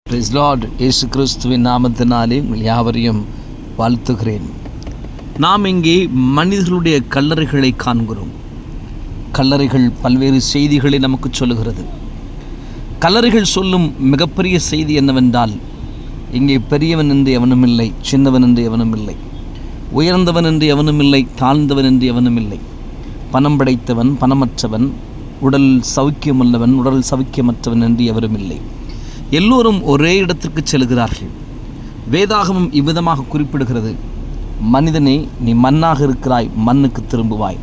Price Lord. இயேசு கிறிஸ்துவின் நாமத்தினாலே உங்கள் யாவரையும் வாழ்த்துகிறேன். நாம் இங்கே மனிதர்களுடைய கல்லறைகளை காண்கிறோம். கல்லறைகள் பல்வேறு செய்திகளை நமக்கு சொல்லுகிறது. கல்லறைகள் சொல்லும் மிகப்பெரிய செய்தி என்னவென்றால், இங்கே பெரியவன் என்று எவனும் இல்லை, சின்னவன் என்று எவனும் இல்லை, உயர்ந்தவன் என்று எவனும் இல்லை, தாழ்ந்தவன் என்று எவனும் இல்லை, பணம் படைத்தவன், பணமற்றவன், உடல் சௌக்கியமுள்ளவன், உடல் சௌக்கியமற்றவன் என்று எவரும் இல்லை. எல்லோரும் ஒரே இடத்திற்கு செல்கிறார்கள். வேதாகமம் இவ்விதமாக குறிப்பிடுகிறது, மனிதனே, நீ மண்ணாக இருக்கிறாய், மண்ணுக்கு திரும்புவாய்.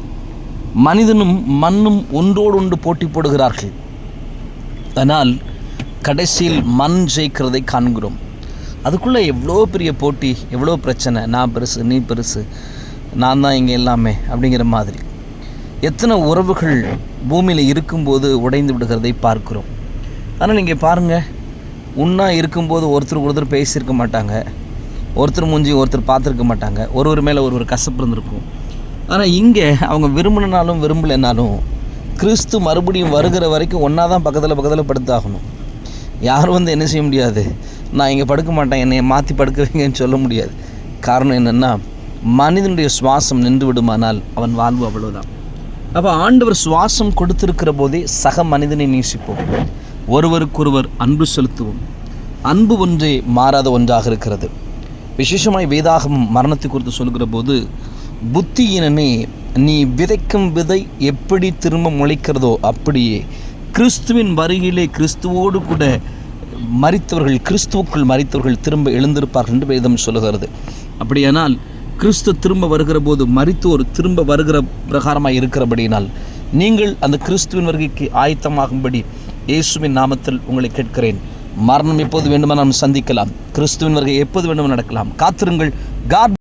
மனிதனும் மண்ணும் ஒன்றோடு ஒன்று போட்டி போடுகிறார்கள். ஆனால் கடைசியில் மண் ஜெயிக்கிறதை காண்கிறோம். அதுக்குள்ளே எவ்வளோ பெரிய போட்டி, எவ்வளோ பிரச்சனை. நான் பெருசு, நீ பெருசு, நான் தான் இங்கே எல்லாமே அப்படிங்கிற மாதிரி எத்தனை உறவுகள் பூமியில் இருக்கும்போது உடைந்து விடுகிறதை பார்க்கிறோம். ஆனால் நீங்கள் பாருங்கள், உண்ணா இருக்கும்போது ஒருத்தர் பேசியிருக்க மாட்டாங்க, ஒருத்தர் மூஞ்சி ஒருத்தர் பார்த்துருக்க மாட்டாங்க, ஒருவர் மேலே ஒரு கசப்பு இருந்திருக்கும். ஆனால் இங்கே அவங்க விரும்பினாலும் விரும்பலைனாலும் கிறிஸ்து மறுபடியும் வருகிற வரைக்கும் ஒன்றா தான் பக்கத்தில் படுத்தாகணும். யாரும் என்ன செய்ய முடியாது, நான் இங்கே படுக்க மாட்டேன், என்னை மாற்றி படுக்க வைங்கன்னு சொல்ல முடியாது. காரணம் என்னென்னா, மனிதனுடைய சுவாசம் நின்று விடுமானால் அவன் வாழ்வு அவ்வளோதான். அப்போ ஆண்டவர் சுவாசம் கொடுத்திருக்கிற போதே சக மனிதனை நேசிப்போம், ஒருவருக்கொருவர் அன்பு செலுத்துவோம். அன்பு ஒன்றே மாறாத ஒன்றாக இருக்கிறது. விசேஷமாய் வேதாகமம் மரணத்தை குறித்து சொல்கிற போது, புத்தியினனே, நீ விதைக்கும் விதை எப்படி திரும்ப முளைக்கிறதோ அப்படியே கிறிஸ்துவின் வருகையிலே கிறிஸ்துவோடு கூட மரித்தவர்கள், கிறிஸ்துவுக்குள் மரித்தவர்கள் திரும்ப எழுந்திருப்பார்கள் என்று வேதம் சொல்லுகிறது. அப்படியானால் கிறிஸ்து திரும்ப வருகிற போது மரித்தோர் திரும்ப வருகிற பிரகாரமாக இருக்கிறபடியினால் நீங்கள் அந்த கிறிஸ்துவின் வருகைக்கு ஆயத்தமாகும்படி இயேசுவின் நாமத்தில் உங்களை கேட்கிறேன். மரணம் எப்போது வேண்டுமானால் நாம் சந்திக்கலாம், கிறிஸ்துவின் வருகை எப்போது வேண்டுமானால் நடக்கலாம். காத்திருங்கள். காட்